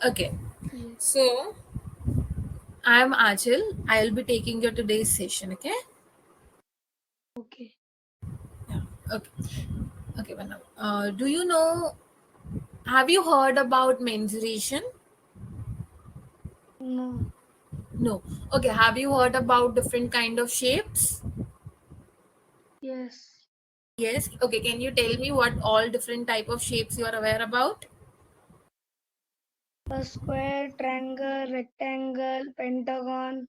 Okay. Yes. So I'm Ajil. I'll be taking your today's session. Okay. Okay. Yeah. Okay. Okay. Well, now, do you know? Have you heard about mensuration? No. No. Okay. Have you heard about different kind of shapes? Yes. Yes. Okay. Can you tell me what all different type of shapes you are aware about? A square, triangle, rectangle, pentagon,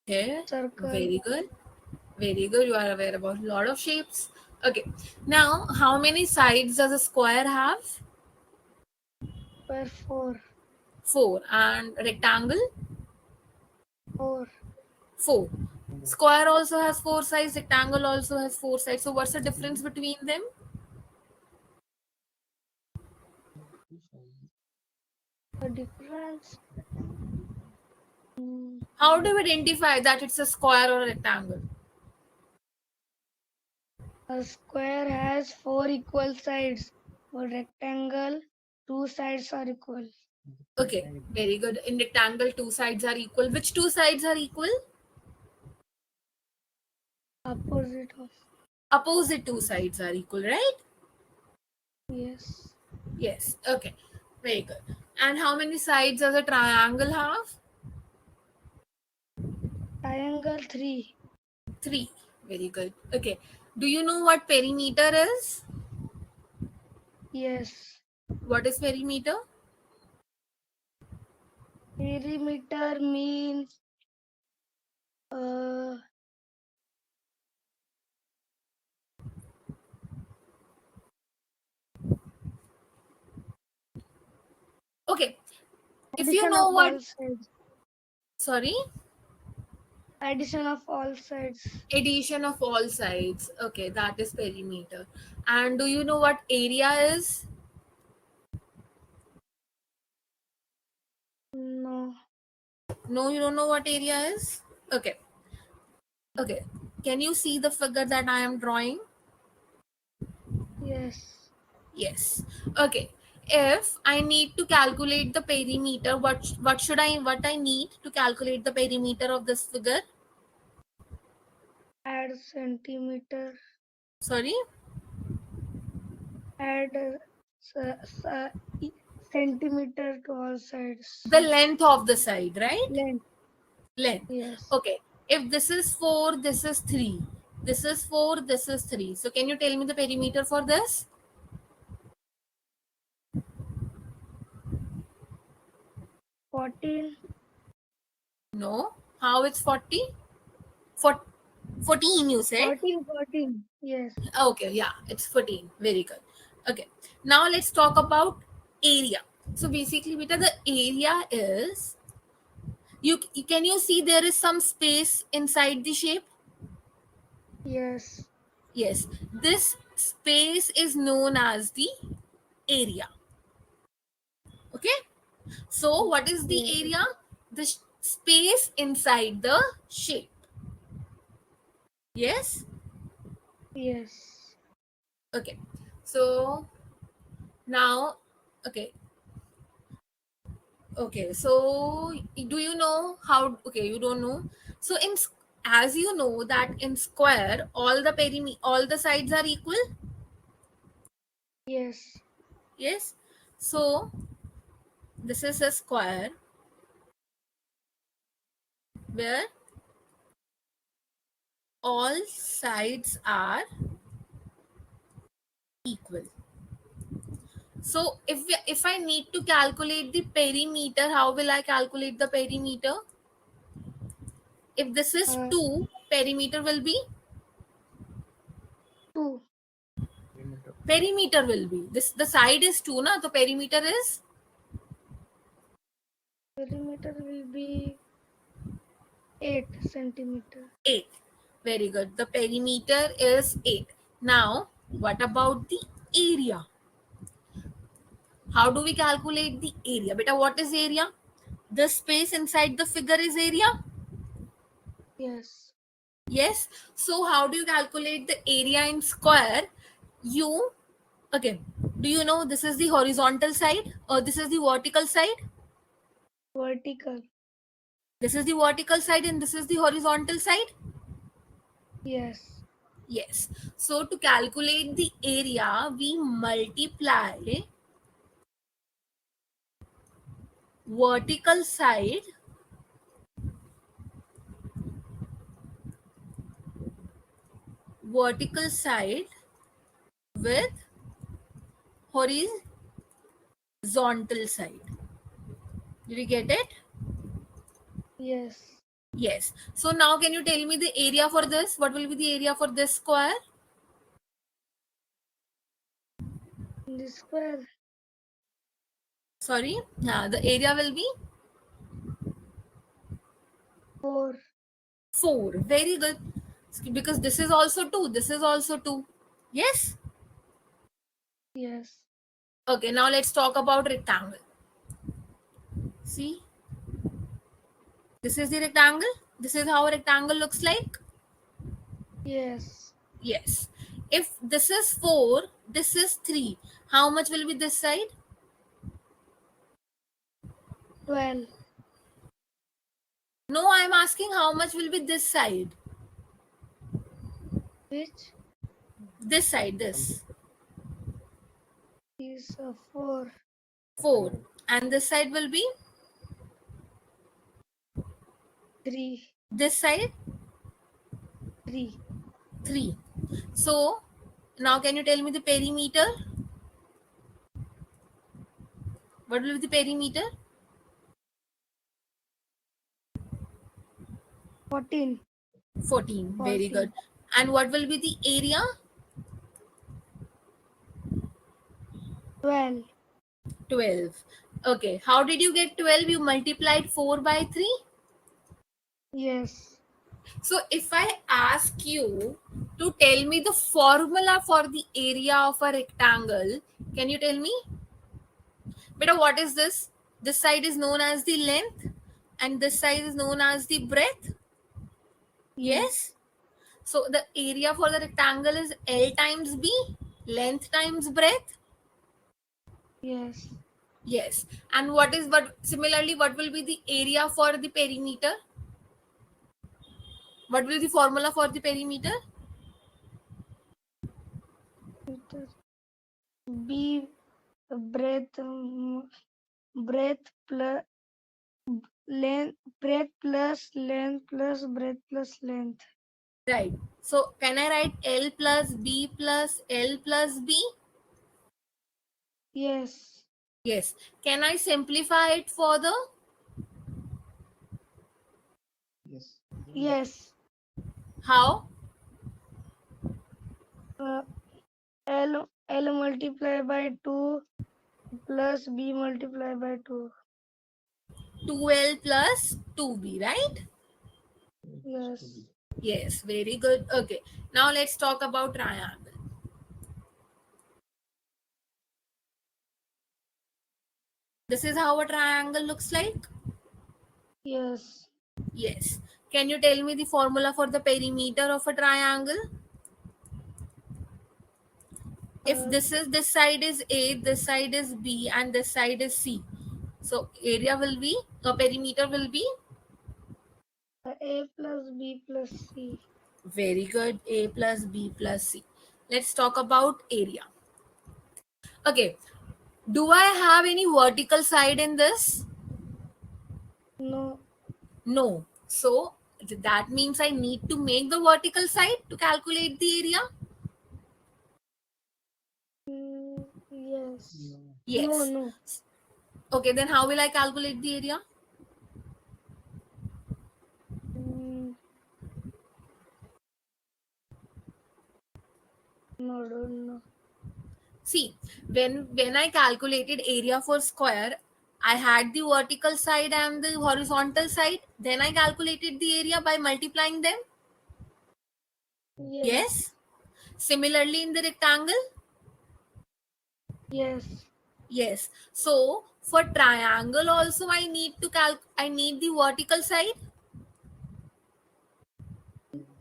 Okay. circle. Very good. Very good. You are aware about a lot of shapes. Okay. Now, how many sides does a square have? Square, four. Four. And rectangle? Four. Four. Square also has four sides. Rectangle also has four sides. So, what's the difference between them? The difference. mm, How do we identify that it's a square or a rectangle? A square has four equal sides. For rectangle, two sides are equal. Okay, very good. In rectangle, two sides are equal. Which two sides are equal? Opposite of. Opposite two sides are equal, right? Yes. Yes. Okay, very good. And how many sides does a triangle have? Triangle, three. Three. Very good. Okay. Do you know what perimeter is? Yes. What is perimeter? Perimeter means uh, Okay. If you addition know of what, all sides. sorry, Addition of all sides. addition of all sides. Okay, that is perimeter. And do you know what area is? No. No, you don't know what area is? Okay. Okay. Can you see the figure that I am drawing? Yes. Yes. Okay. If I need to calculate the perimeter, what I need to calculate the perimeter of this figure? Add centimeter. Sorry, Add centimeter to all sides. the length of the side, right? Length. Length. Yes. Okay. If this is 4, this is 3. This is 4, this is 3. So can you tell me the perimeter for this? 14. No. How it's 40? 14 you said? 14. 14. Yes. Okay, yeah, it's 14. Very good. Okay. Now let's talk about area. So basically, beta, the area is can you see there is some space inside the shape? Yes. Yes. This space is known as the area. Okay. So, what is the Yes. area? The space inside the shape. Yes? Yes. Okay. So, now, okay. Okay. So, do you know how? Okay, you don't know. So, as you know that in square, all the sides are equal. Yes. Yes. So, this is a square where all sides are equal. So if I need to calculate the perimeter, how will I calculate the perimeter? If this is Uh, 2, perimeter will be 2. this, the side is 2 na, so perimeter is Perimeter will be 8 centimeter. 8. Very good. The perimeter is 8. Now, what about the area? How do we calculate the area? Beta, what is area? The space inside the figure is area. Yes. Yes. So how do you calculate the area in square? You, okay. Do you know this is the horizontal side or this is the vertical side? Vertical. This is the vertical side and this is the horizontal side. Yes. Yes. So to calculate the area, we multiply vertical side vertical side with horizontal side. Did you get it? Yes. Yes. So now can you tell me the area for this? What will be the area for this square? The square. Sorry. The area will be 4. 4. Very good. Because this is also 2. This is also 2. Yes? Yes. Okay, now let's talk about rectangle. See? This is the rectangle. This is how a rectangle looks like. Yes. Yes. If this is 4, this is 3. How much will be this side? 12. No, I am asking how much will be this side. Which This side, this. is a 4. 4. And this side will be 3. this side 3. 3. So now can you tell me the perimeter? What will be the perimeter? 14. 14. Very 14. good. And what will be the area? 12. 12. Okay. How did you get 12? You multiplied 4 by 3. Yes. So if I ask you to tell me the formula for the area of a rectangle, can you tell me? Beta, what is this? This side is known as the length and this side is known as the breadth. Yes? So the area for the rectangle is L times B, length times breadth. Yes. Yes. And what is what similarly what will be the area for the perimeter? What will be the formula for the perimeter? Meter. B breadth breadth plus length breadth plus length plus breadth plus length. Right. So can I write L plus B plus L plus B? Yes. Yes. Can I simplify it further? Yes. How? Uh, L multiplied by 2 plus B multiplied by 2. 2L plus 2B, right? Yes. Yes, very good. Okay. Now let's talk about triangle. This is how a triangle looks like. Yes. Yes. Can you tell me the formula for the perimeter of a triangle? If Uh, this side is A, this side is B, and this side is C. So area will be, the perimeter will be A plus B plus C. very good. A plus B plus C. Let's talk about area. Okay. Do I have any vertical side in this? No. No. So that means I need to make the vertical side to calculate the area. Yes. No. Yes. No. Okay, then how will I calculate the area? Mm, no. Don't know. See, when I calculated area for square, I had the vertical side and the horizontal side. Then I calculated the area by multiplying them. Yes. Yes. Similarly in the rectangle. Yes. Yes. So for triangle also I need the vertical side.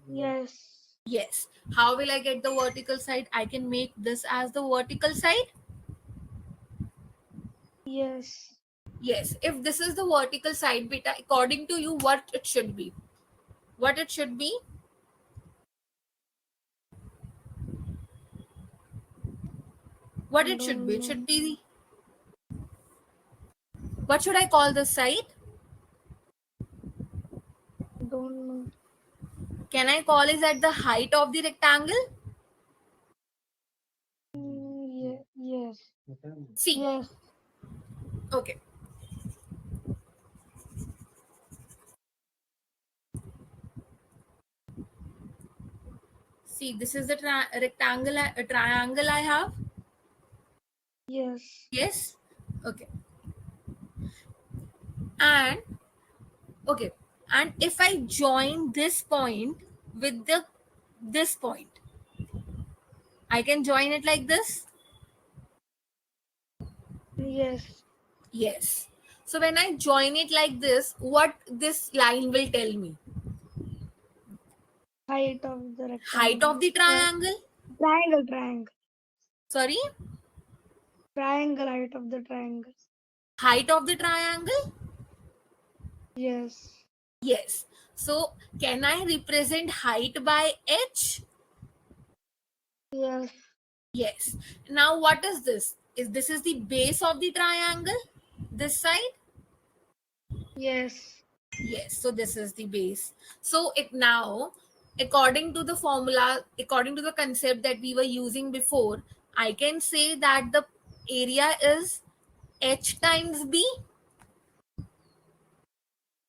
Yes. Yes. How will I get the vertical side? I can make this as the vertical side. Yes. Yes. If this is the vertical side, beta, according to you, what it should be? What it should be? What it should be? Don't It know. should be, what should I call this side? Don't know. Can I call it at the height of the rectangle? Yes. See, Yes. okay. See, this is the rectangle, triangle I have. Yes. Yes. Okay. And okay. And if I join this point with the this point, I can join it like this. Yes. Yes. So when I join it like this, what this line will tell me? Height of the Height of rectangle. the triangle. Triangle. Triangle. Sorry, Triangle. Height of the triangle. height of the triangle. Yes. Yes. So can I represent height by h? Yes. Yes. Now what is this? Is this is the base of the triangle? This side? Yes. Yes. So this is the base. So it now, according to the formula, according to the concept that we were using before, I can say that the area is h times b.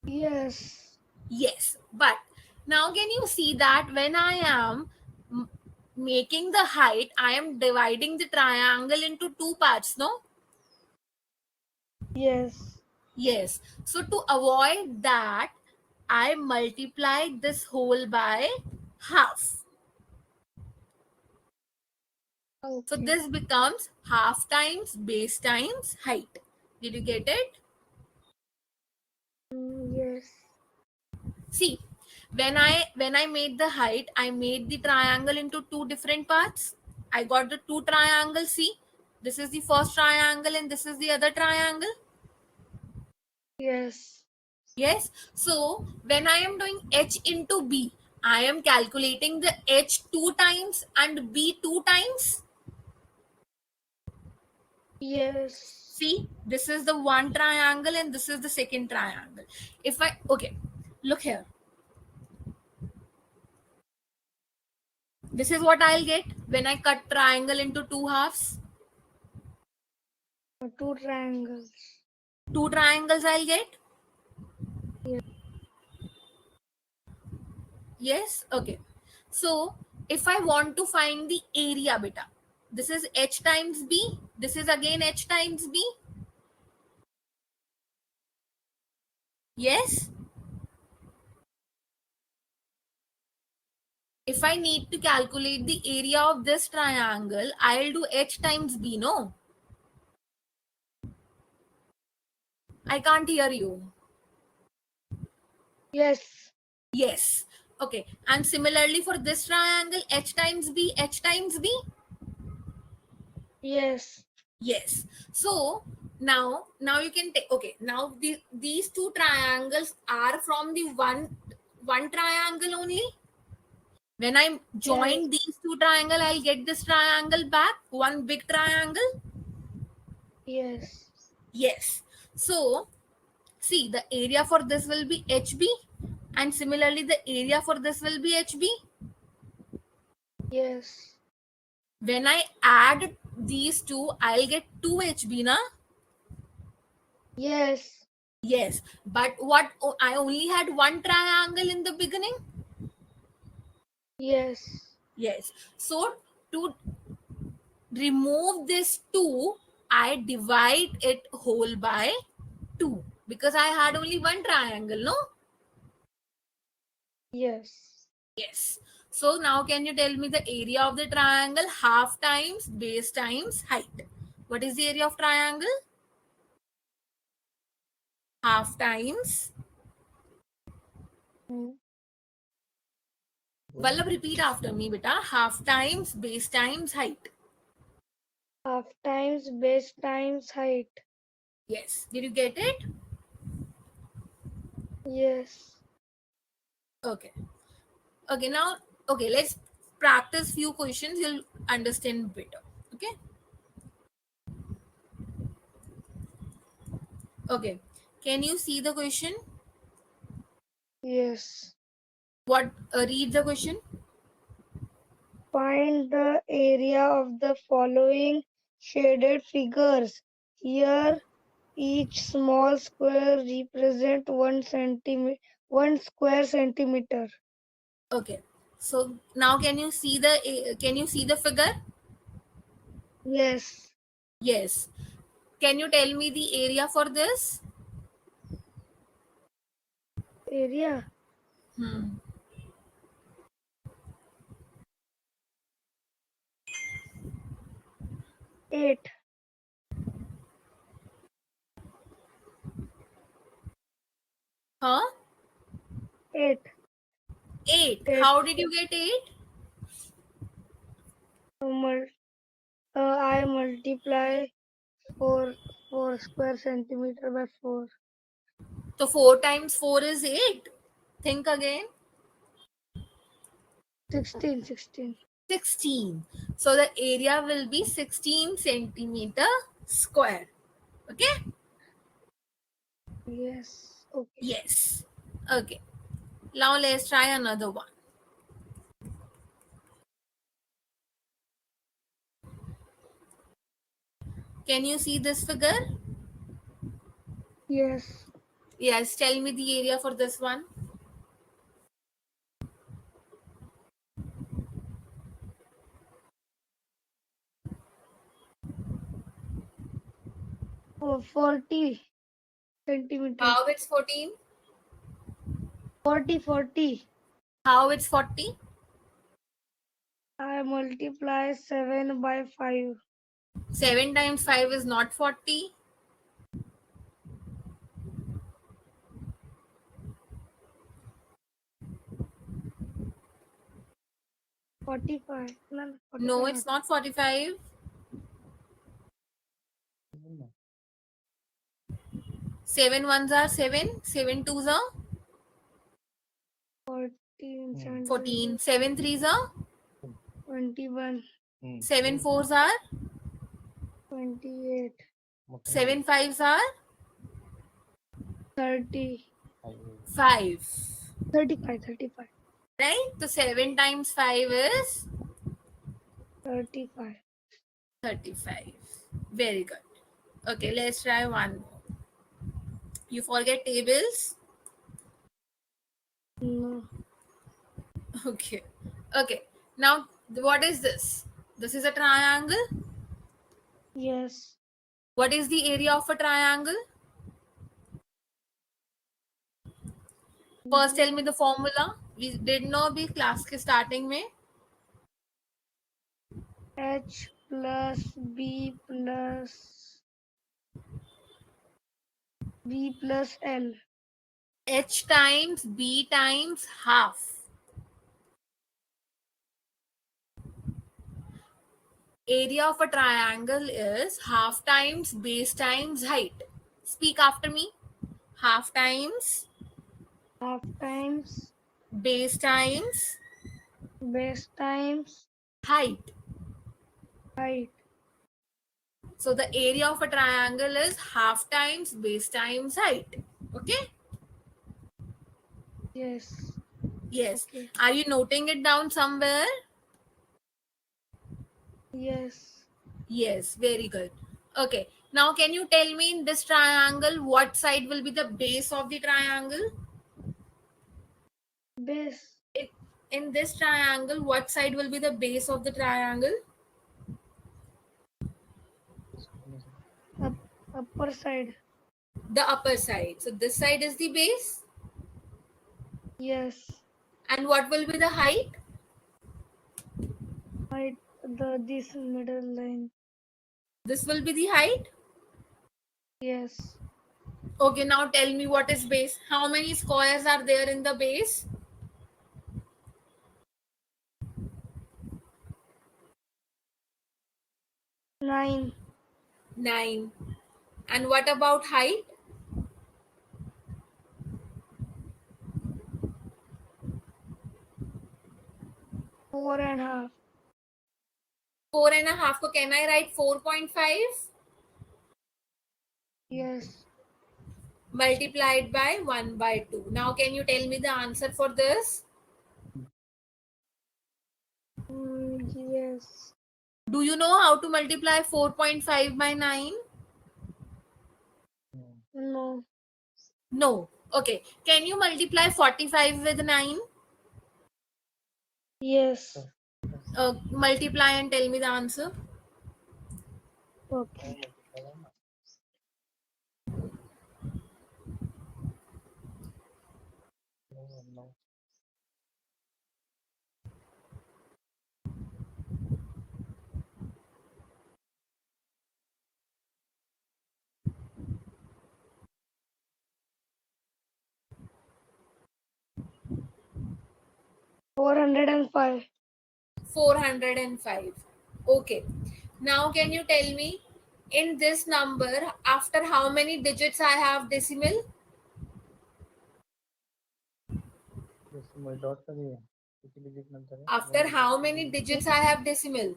Yes. Yes. But now can you see that when I am making the height, I am dividing the triangle into two parts, no? Yes. Yes. So to avoid that, I multiplied this whole by half. So Okay. this becomes half times base times height. Did you get it? Yes. See, when I made the height, I made the triangle into two different parts. I got the two triangles. See, this is the first triangle and this is the other triangle. Yes. Yes. So when I am doing h into b, I am calculating the h two times and b two times. Yes. See, this is the one triangle and this is the second triangle. If I, okay, look here. This is what I'll get when I cut triangle into two halves. Two triangles. Two triangles I'll get. Yes. Yes. Okay. So if I want to find the area, beta, this is h times b. This is again h times b. Yes. If I need to calculate the area of this triangle, I'll do h times b. No, I can't hear you. Yes. Yes. Okay. And similarly for this triangle, h times b, h times b. Yes. Yes. So now you can take, okay, now these two triangles are from the one triangle only. When I Yes. join these two triangle, I'll get this triangle back, one big triangle. Yes. Yes. So see, the area for this will be HB, and similarly the area for this will be HB. Yes. When I add these two, I'll get 2 HB, na? Yes. Yes. But what, I only had one triangle in the beginning. Yes. Yes. So to remove this 2, I divide it whole by 2 because I had only one triangle, no? Yes. Yes. So now can you tell me the area of the triangle? Half times base times height. What is the area of triangle? Half times. Mm. Vallabh, repeat after me, beta. Half times base times height. Half times base times height. Yes. Did you get it? Yes. Okay. Okay. Now, okay. Let's practice few questions. You'll understand better. Okay. Okay. Can you see the question? Yes. What? Read the question. Find the area of the following shaded figures. Here, each small square represents 1 square centimeter. Okay. So now can you see the figure? Yes. Yes. Can you tell me the area for this? Area Hmm. 8. Huh? 8. 8. 8. How did you get 8? I multiply 4 square centimeter by 4. So 4 times 4 is 8. Think again. 16. 16. So the area will be 16 centimeter square. Okay? Yes. Okay. Yes. Okay. Now let's try another one. Can you see this figure? Yes. Yes. Tell me the area for this one. Oh, 40 centimeter. How it's 14? 40. How it's 40? I multiply 7 by 5. 7 times 5 is not 40. 45. No, No, 45 it's not. not 45. 7 ones are 7. 7 twos are 14, 14. 7 threes are 21, 7 fours are 28, 7 fives are 30, 5. 35, Right? So 7 times 5 is 35. 35. Very good. Okay, let's try one more. You forget tables? No. Okay. Okay. Now, what is this? This is a triangle. Yes. What is the area of a triangle? First, tell me the formula. We did know the class के starting में. H plus B plus L. H times B times half. Area of a triangle is half times base times height. Speak after me. Half times Half times base times base times height. height. So the area of a triangle is half times base times height. Okay? Yes. Yes. Okay. Are you noting it down somewhere? Yes. Yes, very good. Okay. Now, can you tell me in this triangle what side will be the base of the triangle? Base. In in this triangle, what side will be the base of the triangle? Up, upper side. The upper side. So, this side is the base. Yes. And what will be the height? Height. This middle line. This will be the height. Yes. Okay, now tell me what is base. How many squares are there in the base? 9. 9. And what about height? 4.5. 4.5 को can I write 4.5 Yes. multiplied by 1 by 2? Now can you tell me the answer for this? Yes. Do you know how to multiply 4.5 by 9? No. No. Okay. Can you multiply 45 with 9? Yes. Multiply and tell me the answer. Okay. 405. 405. Okay. Now can you tell me in this number after how many digits I have decimal? After how many digits I have decimal?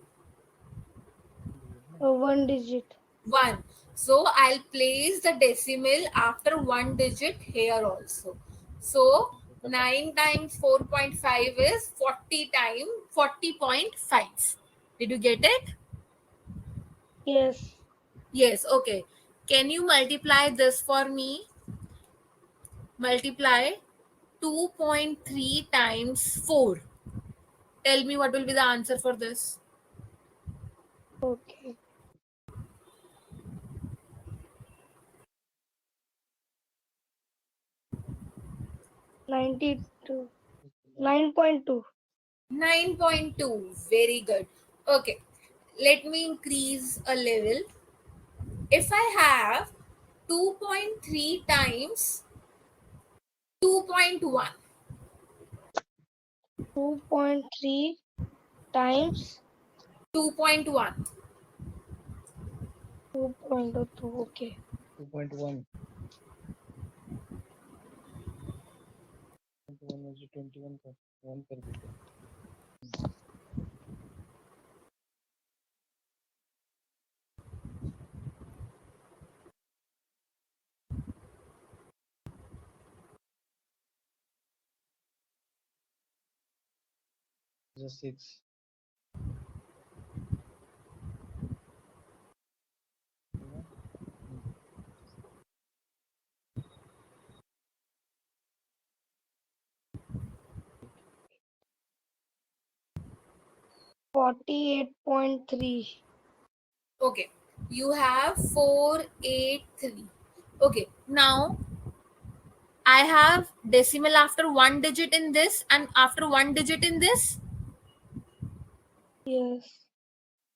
1 digit. 1. So I'll place the decimal after 1 digit here also. So 9 times 4.5 is 40 times 40.5. Did you get it? Yes. Yes. Okay. Can you multiply this for me? Multiply 2.3 times 4. Tell me what will be the answer for this. Okay. 92. 9.2. 9.2. Very good. Okay. Let me increase a level. If I have 2.3 times 2.1, 2.3 times 2.1, 2.2. Okay. 48.3. okay, you have 483. Okay, now I have decimal after one digit in this and after one digit in this. Yes.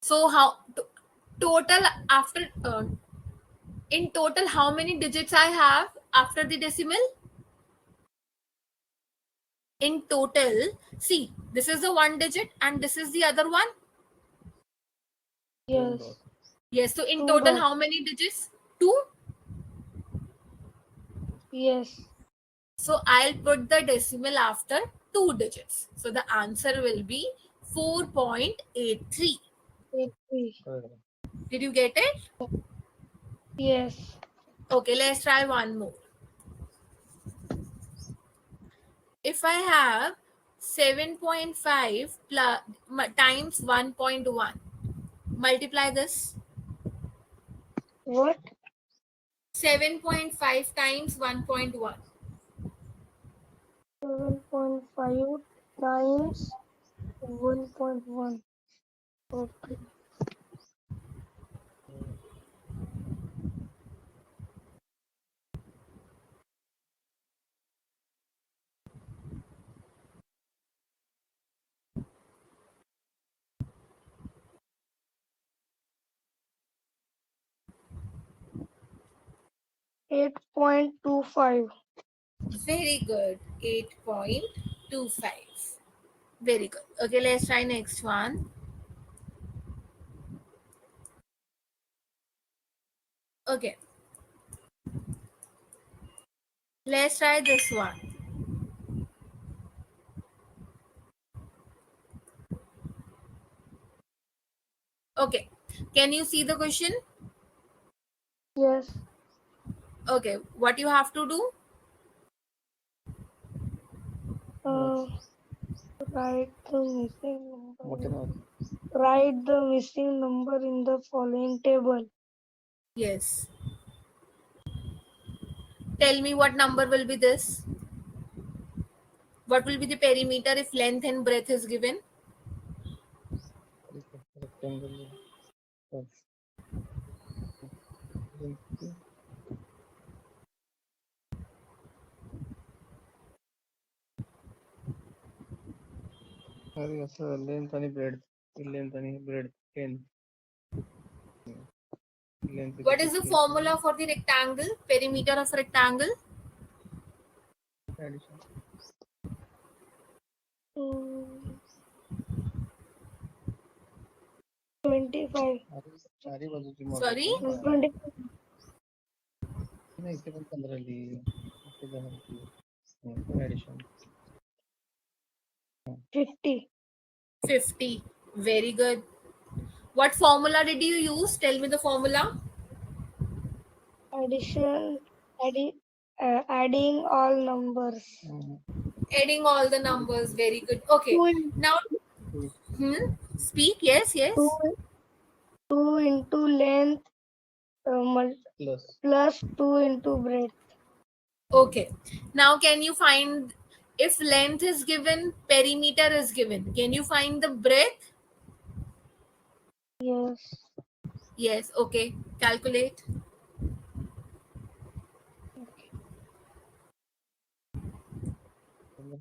So, how total after in total, how many digits I have after the decimal? In total, see, this is the one digit and this is the other one. Yes. Yes, so in 2 total, dot. how many digits? 2. Yes. So I'll put the decimal after 2 digits. So the answer will be 4.83. 83. Did you get it? Yes. Okay, let's try one more. If I have 7.5 plus, times 1.1, multiply this. What? 7.5 times 1.1. 7.5 times 1.1. Okay. 8.25. Very good. 8.25. Very good. Okay, let's try next one. Okay. Let's try this one. Okay. Can you see the question? Yes. Okay. What you have to do? Uh, Yes. write the missing number. What else? Write the missing number in the following table. Yes. Tell me what number will be this? What will be the perimeter if length and breadth is given? Rectangle of 20. अरे असं length आणि bread 10. Length What किती is the किती formula for the rectangle? Perimeter of rectangle? Addition Mm, 25. चारी बाजूची Sorry? मोजायची ना 25. नाही इथे पण 15 लिही इथे 10 लिही addition 50. 50. Very good. What formula did you use? Tell me the formula. Addition. Adding all numbers. Adding all the numbers. Very good. Okay. 2, Now, speak. Yes, two, yes. 2 into length plus plus 2 into breadth. Okay. Now, can you find if length is given, perimeter is given? Can you find the breadth? Yes. Yes. Okay. Calculate.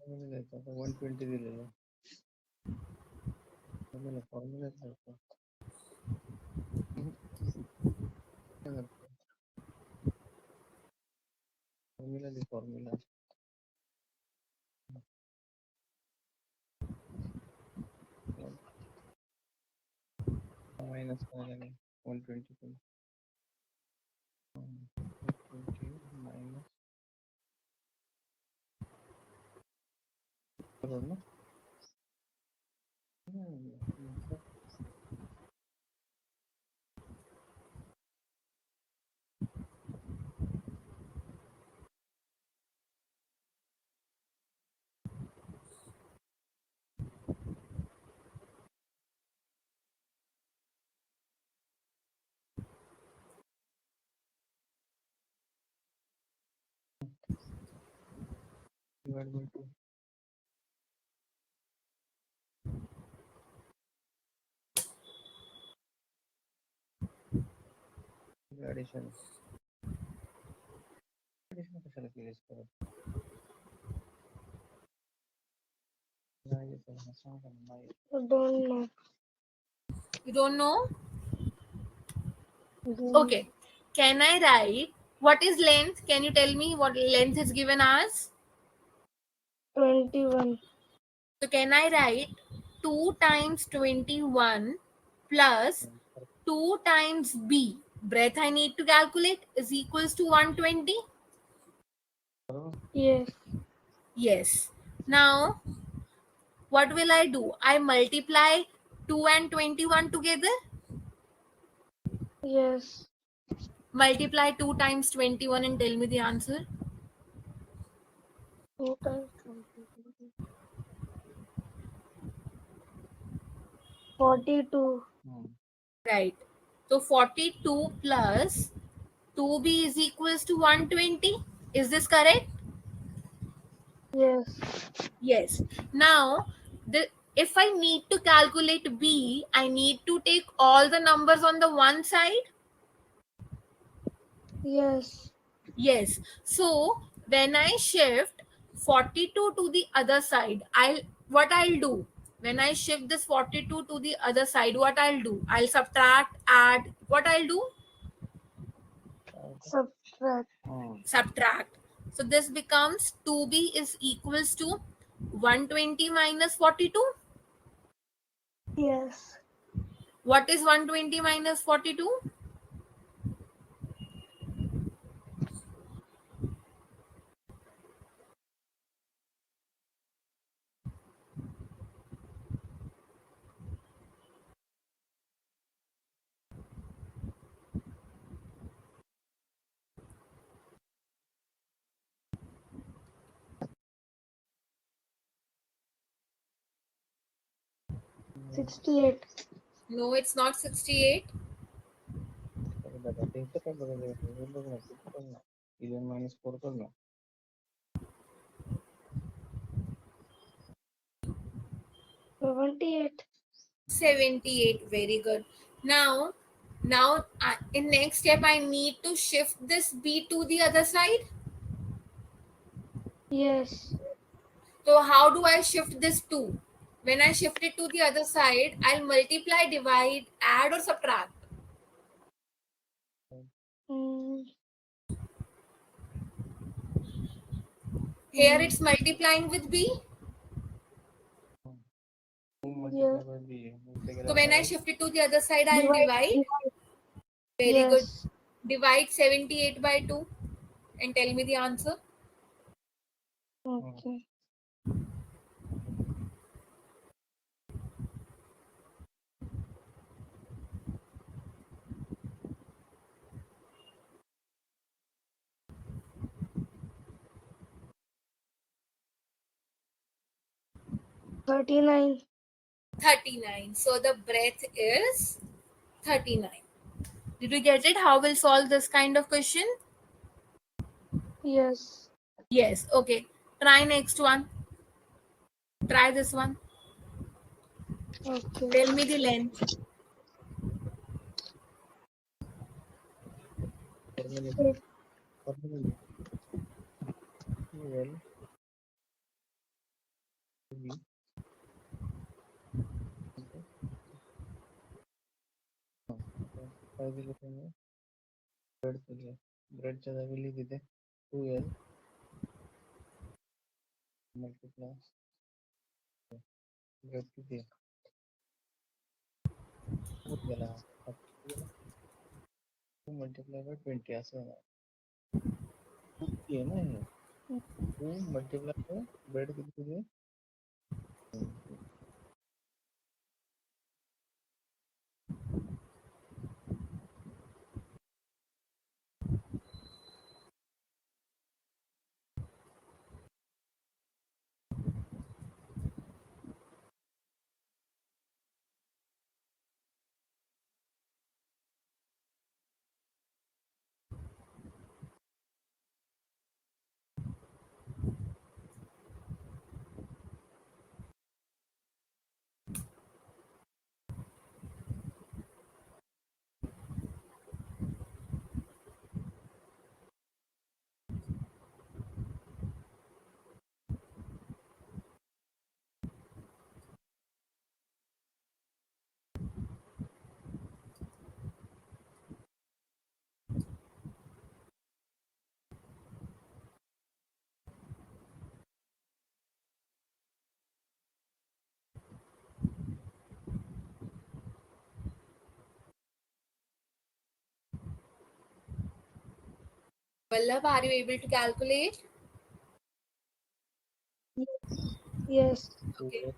Formula द्यायचा आता 120 दिलेलं formula द्यायचा formula दे formula minus करायला 120 minus बरोबर ना divide by 2 addition कशाला केलीस परत नाही येत आहे, सांग ना, नाही येत. I don't know. You don't know? Don't Okay. Can I write what is length? Can you tell me what length is given as? 21. So can I write 2 times 21 plus 2 times b? Breadth I need to calculate is equals to 120. बरोबर Yes. Yes. Now what will I do? I multiply 2 and 21 together. Yes. Multiply 2 times 21 and tell me the answer. 2 times 20. 42. Right. So 42 plus 2b is equals to 120. Is this correct? Yes. Yes. Now, if I need to calculate b, I need to take all the numbers on the one side. Yes. Yes. So when I shift 42 to the other side, I'll do when I shift this 42 to the other side, what I'll do? I'll subtract, add. What I'll do? Subtract. Subtract. So this becomes 2b is equals to 120 minus 42. Yes. What is 120 minus 42? 68. No, it's not 68. दादा 300 काय बघायचं हे बघ ना किती बघ ना 11 - 4 कर ना 78. 78. Very good. Now, in next step, I need to shift this B to the other side. Yes. So how do I shift this 2? When I shift it to the other side, I'll multiply, divide, add or subtract. Mm, Here it's multiplying with B. 2 yeah. multiply by b So when I shift it to the other side, I'll Divide. divide. Very good. Yes. Divide 78 by 2 and tell me the answer. Okay. 39. 39. So the breadth is 39. Did you get it? How we'll solve this kind of question? Yes. Yes. Okay. Try next one. Try this one. Okay. Tell me the length. Eight. formula well b काय दिलं तुम्ही ब्रेडच्या जागी लिहि तिथे 2l multiply bread किती होत गेला 2 multiply by 20 असं होणार 2 आहे ना हे 2 multiply by ब्रेड किती तुझे Vallabh, are you able to calculate? Yes. Okay. 2l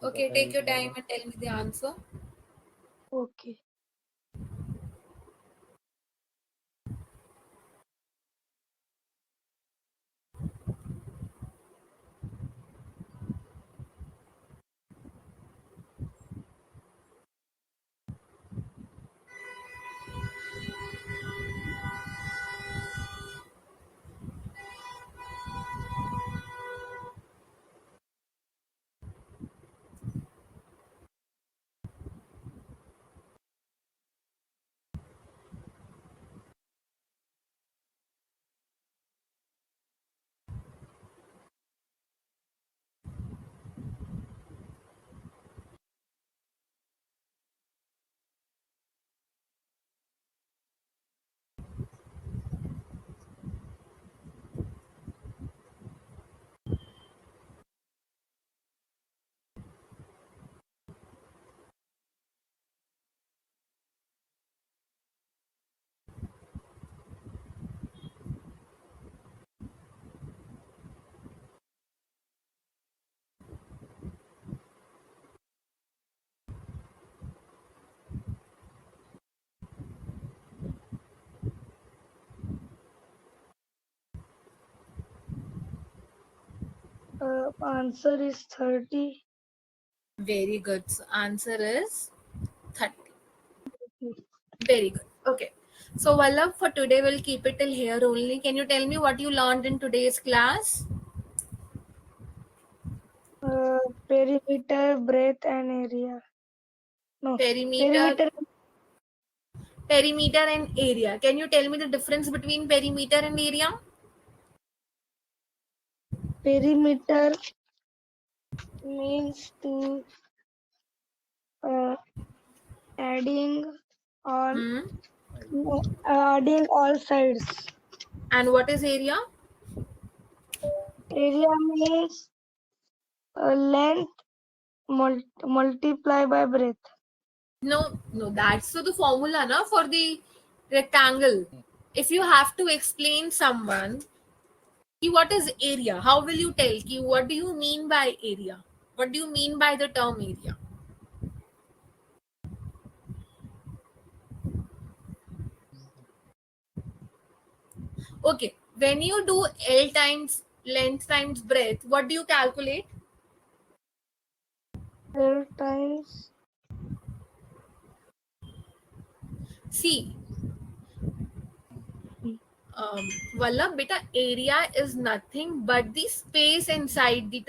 Okay, take your time and tell me the answer. Okay. Answer is 30. Very good. So answer is 30. Very good. Okay. So Vallabh, for today we'll keep it till here only. Can you tell me what you learned in today's class? Perimeter, breadth, and area. No, Perimeter, perimeter, perimeter and area. Can you tell me the difference between perimeter and area? perimeter means to uh, adding all Hmm. adding all sides. And what is area? Area means length multiply by breadth. No, no, that's so the formula na, for the rectangle. If you have to explain someone ki what is area, how will you tell ki what do you mean by area? What do you mean by the term area? Okay, when you do L times length times breadth, what do you calculate? L times See, Vallabh, beta, area is nothing but the space inside the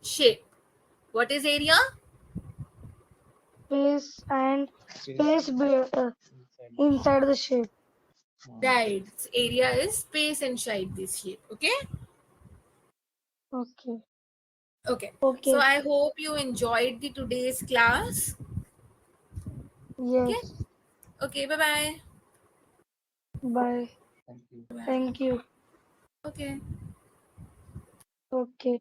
shape. What is area? space and Space space inside. inside the shape. Right. Area is space inside this shape. Okay. Okay. Okay. So Okay. I hope you enjoyed the today's class. Okay. Yes. Okay. Bye bye. Bye. Thank you. Thank you. Okay. Okay.